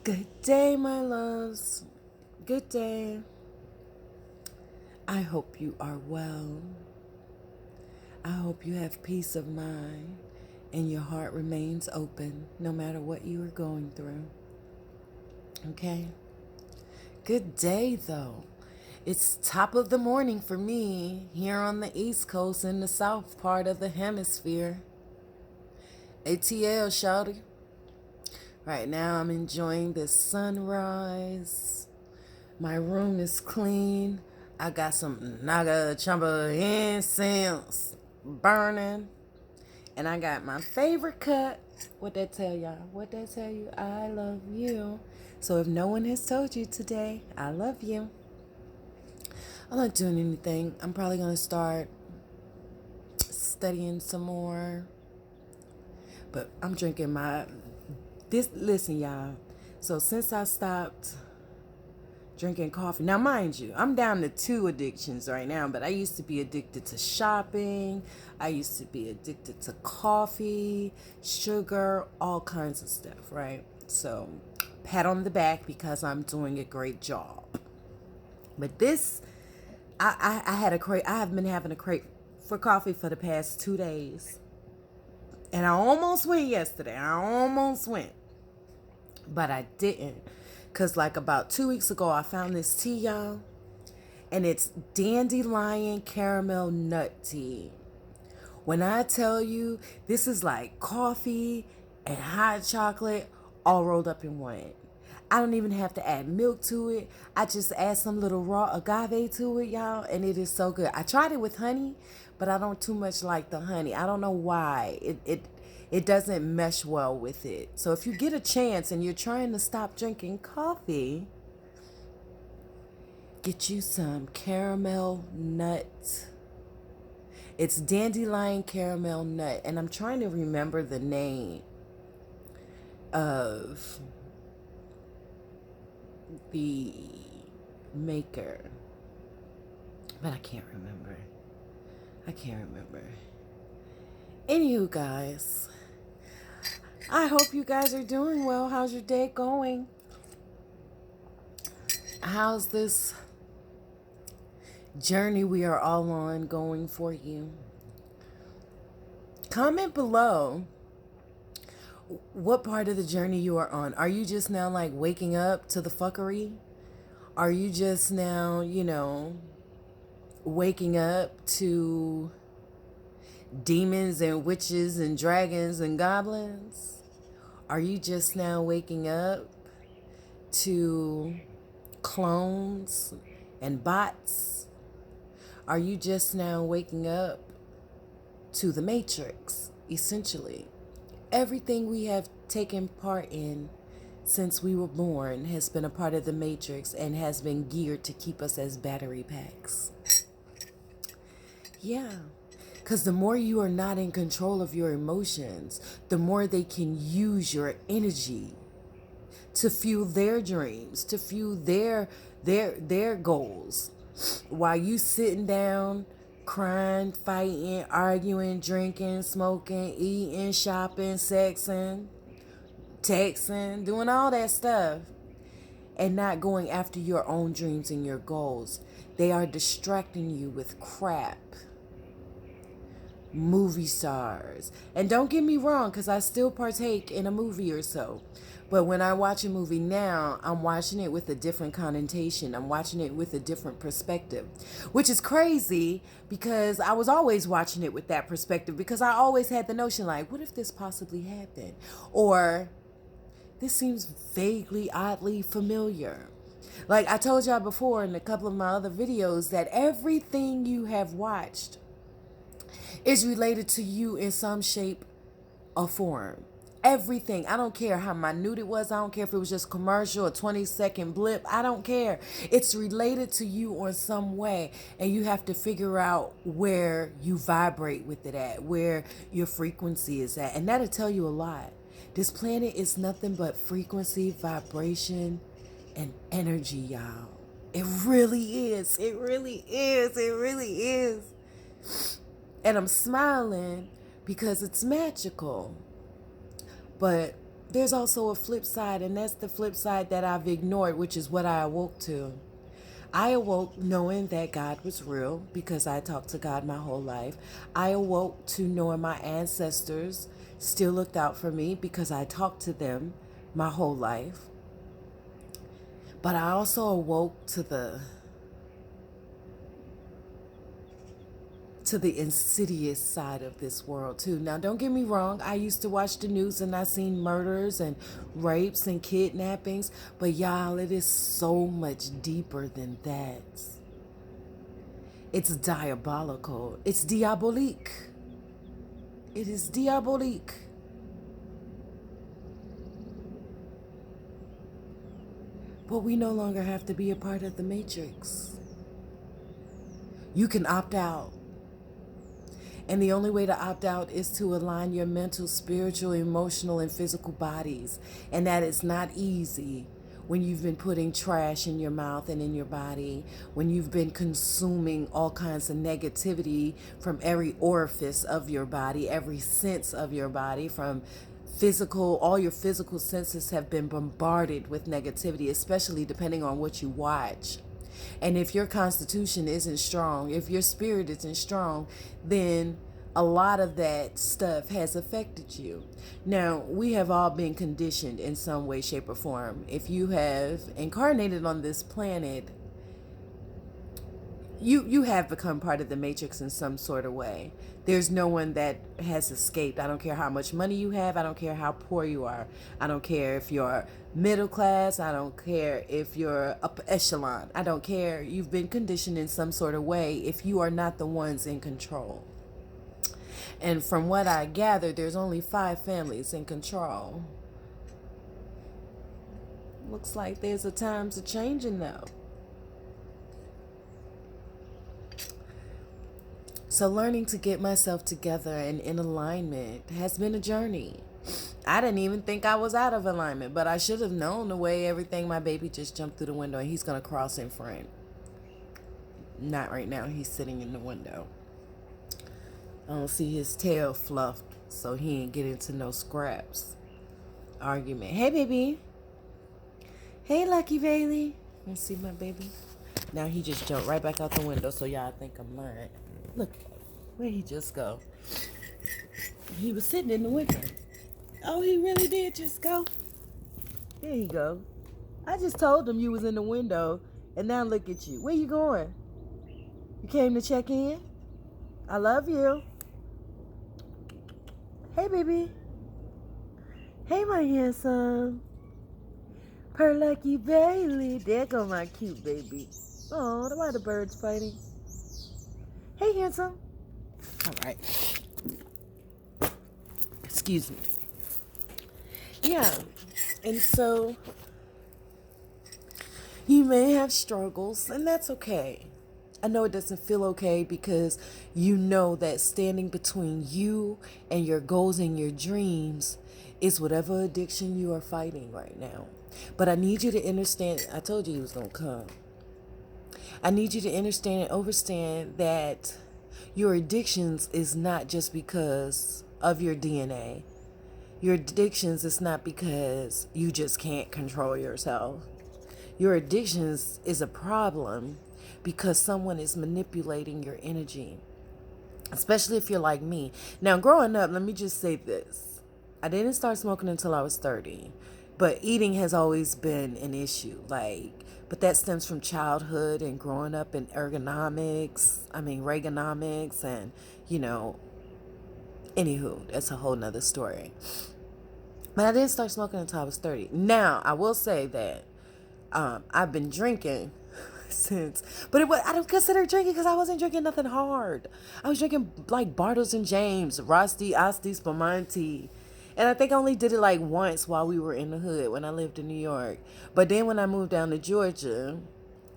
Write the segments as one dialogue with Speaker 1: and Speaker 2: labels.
Speaker 1: Good day, my loves. Good day. I hope you are well. I hope you have peace of mind and your heart remains open no matter what you are going through. Okay? Good day, though. It's top of the morning for me here on the East Coast in the south part of the hemisphere. ATL, shawty. Right now, I'm enjoying this sunrise. My room is clean. I got some Naga Chamba incense burning. And I got my favorite cut. What that tell y'all? What that tell you? I love you. So if no one has told you today, I love you. I'm not doing anything. I'm probably going to start studying some more. But I'm drinking listen, y'all. So since I stopped drinking coffee. Now, mind you, I'm down to 2 addictions right now, but I used to be addicted to shopping. I used to be addicted to coffee, sugar, all kinds of stuff, right? So, pat on the back because I'm doing a great job. But this, I had a crave. I have been having a crave for coffee for the past 2 days. And I almost went yesterday. But I didn't. Because like about 2 weeks ago, I found this tea, y'all. And it's dandelion caramel nut tea. When I tell you, this is like coffee and hot chocolate all rolled up in one. I don't even have to add milk to it. I just add some little raw agave to it, y'all. And it is so good. I tried it with honey, but I don't too much like the honey. I don't know why. It doesn't mesh well with it. So if you get a chance and you're trying to stop drinking coffee, get you some caramel nut. It's dandelion caramel nut. And I'm trying to remember the name of the maker. But I can't remember. Anywho, guys, I hope you guys are doing well. How's your day going? How's this journey we are all on going for you? Comment below what part of the journey you are on. Are you just now like waking up to the fuckery? Are you just now, waking up to demons and witches and dragons and goblins? Are you just now waking up to clones and bots? Are you just now waking up to the Matrix, essentially? Everything we have taken part in since we were born has been a part of the Matrix and has been geared to keep us as battery packs. Yeah. Because the more you are not in control of your emotions, the more they can use your energy to fuel their dreams, to fuel their goals. While you sitting down, crying, fighting, arguing, drinking, smoking, eating, shopping, sexing, texting, doing all that stuff, and not going after your own dreams and your goals. They are distracting you with crap. Movie stars. And don't get me wrong, because I still partake in a movie or so. But when I watch a movie now, I'm watching it with a different connotation. I'm watching it with a different perspective, which is crazy because I was always watching it with that perspective because I always had the notion like, what if this possibly happened? Or this seems vaguely, oddly familiar. Like I told y'all before in a couple of my other videos that everything you have watched is related to you in some shape or form. Everything. I don't care how minute it was. I don't care if it was just commercial, a 20-second blip. I don't care. It's related to you in some way. And you have to figure out where you vibrate with it at, where your frequency is at. And that'll tell you a lot. This planet is nothing but frequency, vibration, and energy, y'all. It really is. It really is. It really is. And I'm smiling because it's magical. But there's also a flip side, and that's the flip side that I've ignored, which is what I awoke to. I awoke knowing that God was real because I talked to God my whole life. I awoke to knowing my ancestors still looked out for me because I talked to them my whole life. But I also awoke to the insidious side of this world too. Now, don't get me wrong. I used to watch the news and I seen murders and rapes and kidnappings. But y'all, it is so much deeper than that. It's diabolical. It's diabolique. It is diabolique. But we no longer have to be a part of the Matrix. You can opt out. And the only way to opt out is to align your mental, spiritual, emotional, and physical bodies. And that is not easy when you've been putting trash in your mouth and in your body, when you've been consuming all kinds of negativity from every orifice of your body, every sense of your body, from physical, all your physical senses have been bombarded with negativity, especially depending on what you watch. And if your constitution isn't strong, if your spirit isn't strong, then a lot of that stuff has affected you. Now, we have all been conditioned in some way, shape, or form. If you have incarnated on this planet, you have become part of the Matrix in some sort of way. There's no one that has escaped. I don't care how much money you have. I don't care how poor you are. I don't care if you're middle class. I don't care if you're upper echelon. I don't care. You've been conditioned in some sort of way if you are not the ones in control. And from what I gather, there's only 5 families in control. Looks like there's a times of changing though. So learning to get myself together and in alignment has been a journey. I didn't even think I was out of alignment, but I should have known the way everything. My baby just jumped through the window and he's going to cross in front. Not right now. He's sitting in the window. I don't see his tail fluffed, so he ain't get into no scraps. Argument. Hey, baby. Hey, Lucky Bailey. You see my baby? Now he just jumped right back out the window, so y'all think I'm lying. Look, where'd he just go? He was sitting in the window. Oh, he really did just go? There you go. I just told him you was in the window, and now look at you. Where you going? You came to check in? I love you. Hey, baby. Hey, my handsome. Per Lucky Bailey. There go my cute baby. Oh, why the birds fighting? Hey, handsome. All right. Excuse me. Yeah. And so you may have struggles, and that's okay. I know it doesn't feel okay because you know that standing between you and your goals and your dreams is whatever addiction you are fighting right now. But I need you to understand, I told you he was going to come. I need you to understand and understand that your addictions is not just because of your DNA. Your addictions is not because you just can't control yourself. Your addictions is a problem because someone is manipulating your energy, especially if you're like me. Now, growing up, let me just say this. I didn't start smoking until I was 30, but eating has always been an issue. But that stems from childhood and growing up in Reaganomics, and, anywho, that's a whole nother story. But I didn't start smoking until I was 30. Now, I will say that I've been drinking since, but I don't consider drinking because I wasn't drinking nothing hard. I was drinking like Bartles and James, Rosti, Asti, Spumante. And I think I only did it like once while we were in the hood when I lived in New York. But then when I moved down to Georgia,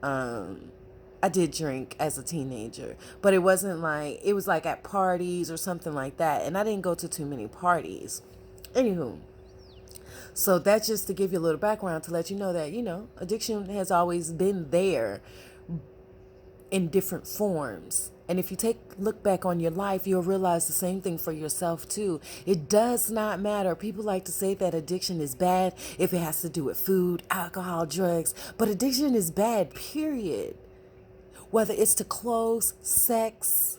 Speaker 1: I did drink as a teenager. But it was like at parties or something like that. And I didn't go to too many parties. Anywho. So that's just to give you a little background to let you know that, addiction has always been there in different forms. And if you look back on your life, you'll realize the same thing for yourself too. It does not matter. People like to say that addiction is bad if it has to do with food, alcohol, drugs, but addiction is bad, period. Whether it's to clothes, sex,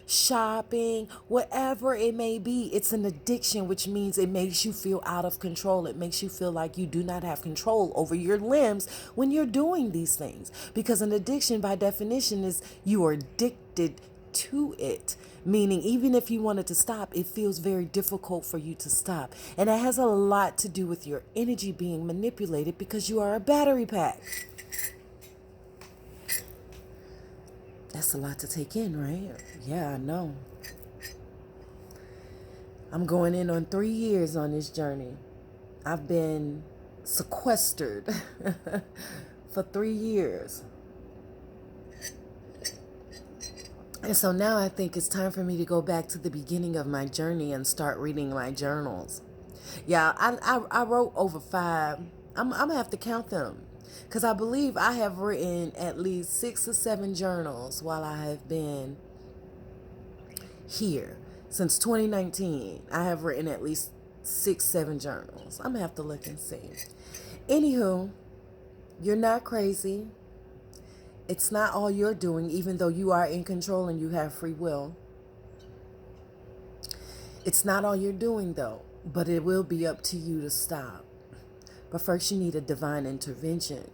Speaker 1: shopping, whatever it may be, it's an addiction, which means it makes you feel out of control. It makes you feel like you do not have control over your limbs when you're doing these things. Because an addiction, by definition, is you are addicted to it. Meaning, even if you wanted to stop, it feels very difficult for you to stop. And it has a lot to do with your energy being manipulated because you are a battery pack. That's a lot to take in, right? Yeah, I know. I'm going in on 3 years on this journey. I've been sequestered for 3 years. And so now I think it's time for me to go back to the beginning of my journey and start reading my journals. Yeah, I wrote over 5. I'm going to have to count them. Because I believe I have written at least 6 or 7 journals while I have been here. Since 2019, I have written at least 6, 7 journals. I'm going to have to look and see. Anywho, you're not crazy. It's not all you're doing, even though you are in control and you have free will. It's not all you're doing, though, but it will be up to you to stop. But first, you need a divine intervention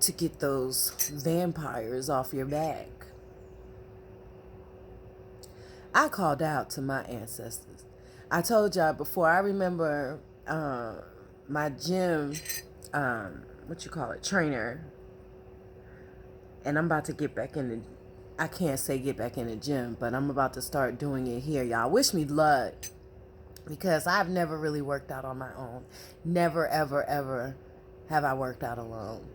Speaker 1: to get those vampires off your back. I called out to my ancestors. I told y'all before, I remember my gym, trainer. And I'm about to get back in the, I can't say get back in the gym, but I'm about to start doing it here, y'all. Wish me luck. Because I've never really worked out on my own. Never, ever, ever have I worked out alone.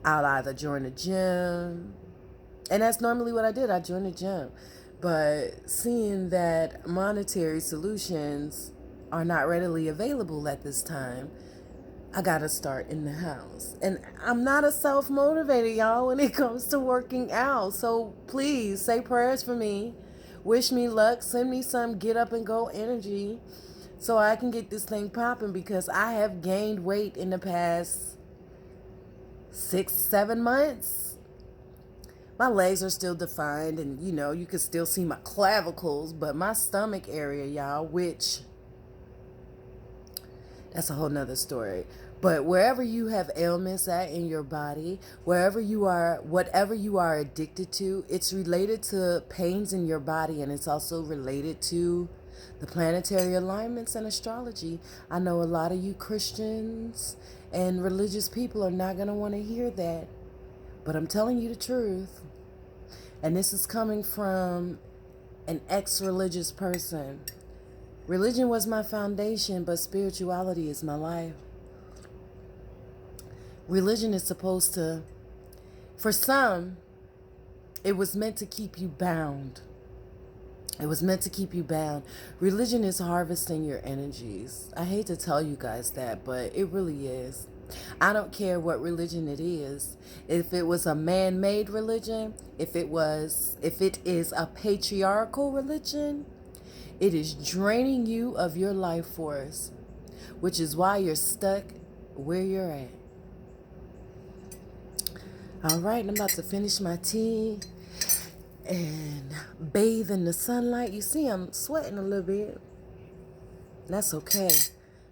Speaker 1: I'll either join a gym. And that's normally what I did. I joined a gym. But seeing that monetary solutions are not readily available at this time, I got to start in the house. And I'm not a self-motivator, y'all, when it comes to working out. So please say prayers for me. Wish me luck. Send me some get up and go energy so I can get this thing popping, because I have gained weight in the past 6, 7 months. My legs are still defined and, you can still see my clavicles, but my stomach area, y'all, which that's a whole nother story. But wherever you have ailments at in your body, whatever you are addicted to, it's related to pains in your body, and it's also related to the planetary alignments and astrology. I know a lot of you Christians and religious people are not going to want to hear that, but I'm telling you the truth. And this is coming from an ex-religious person. Religion was my foundation, but spirituality is my life. Religion is supposed to, for some, it was meant to keep you bound. It was meant to keep you bound. Religion is harvesting your energies. I hate to tell you guys that, but it really is. I don't care what religion it is. If it was a man-made religion, if it is a patriarchal religion, it is draining you of your life force, which is why you're stuck where you're at. All right, I'm about to finish my tea and bathe in the sunlight. You see, I'm sweating a little bit. That's okay,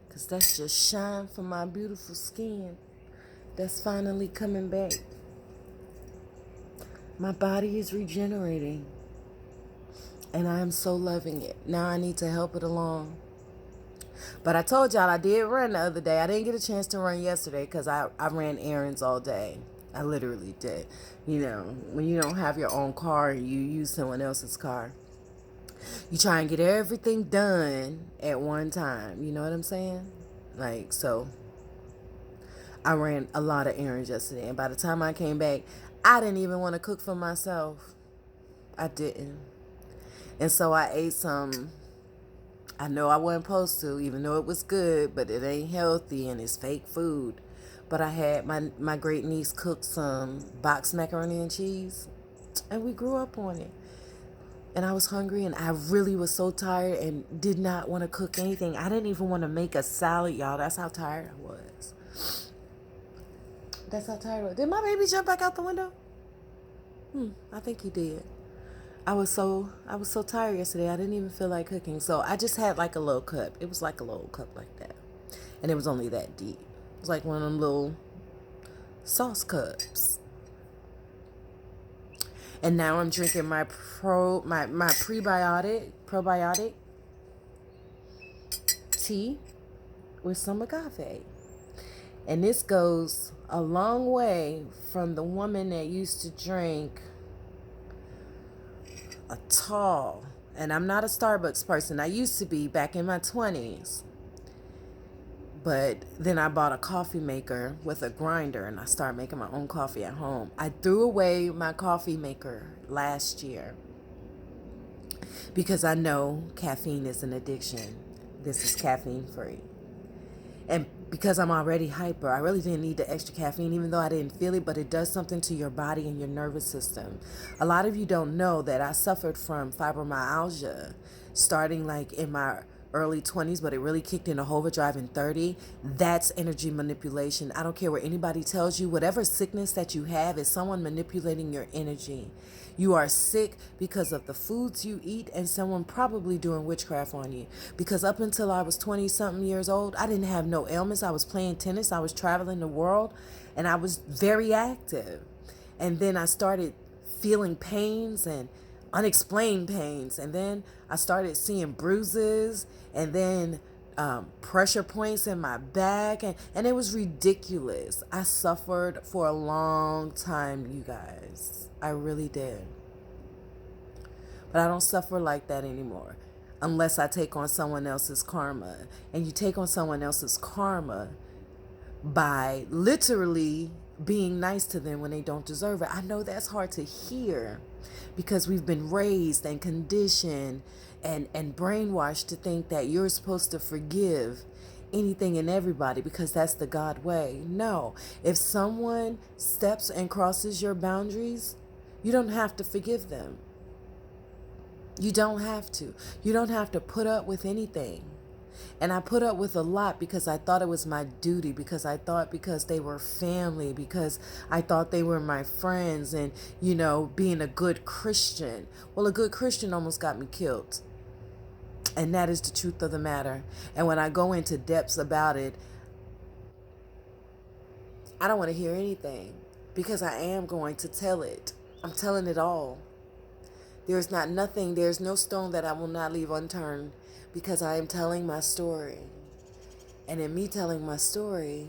Speaker 1: because that's just shine from my beautiful skin that's finally coming back. My body is regenerating, and I am so loving it. Now I need to help it along. But I told y'all I did run the other day. I didn't get a chance to run yesterday because I ran errands all day. I literally did. When you don't have your own car and you use someone else's car, you try and get everything done at one time. You know what I'm saying? So I ran a lot of errands yesterday. And by the time I came back, I didn't even want to cook for myself. I didn't. And so I ate some. I know I wasn't supposed to, even though it was good, but it ain't healthy and it's fake food. But I had my great niece cook some boxed macaroni and cheese. And we grew up on it. And I was hungry and I really was so tired and did not want to cook anything. I didn't even want to make a salad, y'all. That's how tired I was. That's how tired I was. Did my baby jump back out the window? I think he did. I was so tired yesterday. I didn't even feel like cooking. So I just had like a little cup. It was like a little cup like that. And it was only that deep. It was like one of them little sauce cups. And now I'm drinking my probiotic tea with some agave. And this goes a long way from the woman that used to drink a tall, and I'm not a Starbucks person. I used to be back in my 20s. But then I bought a coffee maker with a grinder and I started making my own coffee at home. I threw away my coffee maker last year because I know caffeine is an addiction. This is caffeine free. And because I'm already hyper, I really didn't need the extra caffeine, even though I didn't feel it, but it does something to your body and your nervous system. A lot of you don't know that I suffered from fibromyalgia starting like in my early 20s, but it really kicked into overdrive in 30. That's energy manipulation. I don't care what anybody tells you. Whatever sickness that you have is someone manipulating your energy. You are sick because of the foods you eat and someone probably doing witchcraft on you. Because up until I was 20-something years old, I didn't have no ailments. I was playing tennis. I was traveling the world, and I was very active. And then I started feeling pains and unexplained pains. And then I started seeing bruises and then pressure points in my back. And it was ridiculous. I suffered for a long time, you guys. I really did. But I don't suffer like that anymore unless I take on someone else's karma. And you take on someone else's karma by literally being nice to them when they don't deserve it. I know that's hard to hear because we've been raised and conditioned and brainwashed to think that you're supposed to forgive anything and everybody because that's the God way. No, if someone steps and crosses your boundaries, you don't have to forgive them. You don't have to. You don't have to put up with anything. And I put up with a lot because I thought it was my duty, because I thought because they were family, because I thought they were my friends and, you know, being a good Christian. Well, a good Christian almost got me killed. And that is the truth of the matter. And when I go into depths about it, I don't want to hear anything because I am going to tell it. I'm telling it all. There's no stone that I will not leave unturned because I am telling my story. And in me telling my story,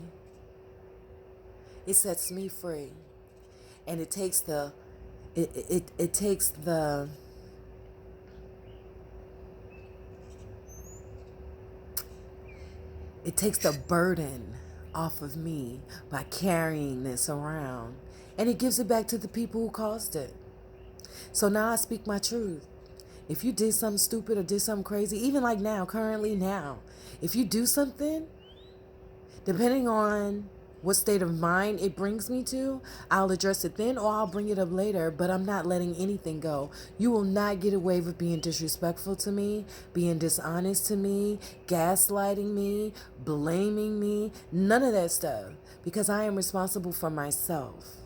Speaker 1: it sets me free. And it takes the burden off of me by carrying this around. And it gives it back to the people who caused it. So now I speak my truth. If you did something stupid or did something crazy, even like now, currently now, if you do something, depending on what state of mind it brings me to, I'll address it then or I'll bring it up later, but I'm not letting anything go. You will not get away with being disrespectful to me, being dishonest to me, gaslighting me, blaming me, none of that stuff, because I am responsible for myself.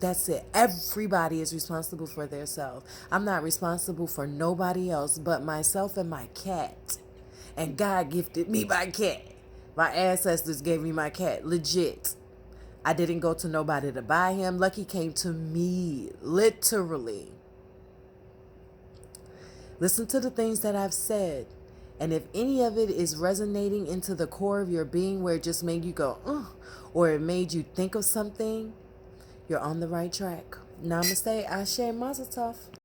Speaker 1: That's it. Everybody is responsible for their self. I'm not responsible for nobody else but myself and my cat. And God gifted me my cat. My ancestors gave me my cat. Legit. I didn't go to nobody to buy him. Lucky came to me. Literally. Listen to the things that I've said. And if any of it is resonating into the core of your being where it just made you go, or it made you think of something, you're on the right track. Namaste, Ashe, Mazel Tov.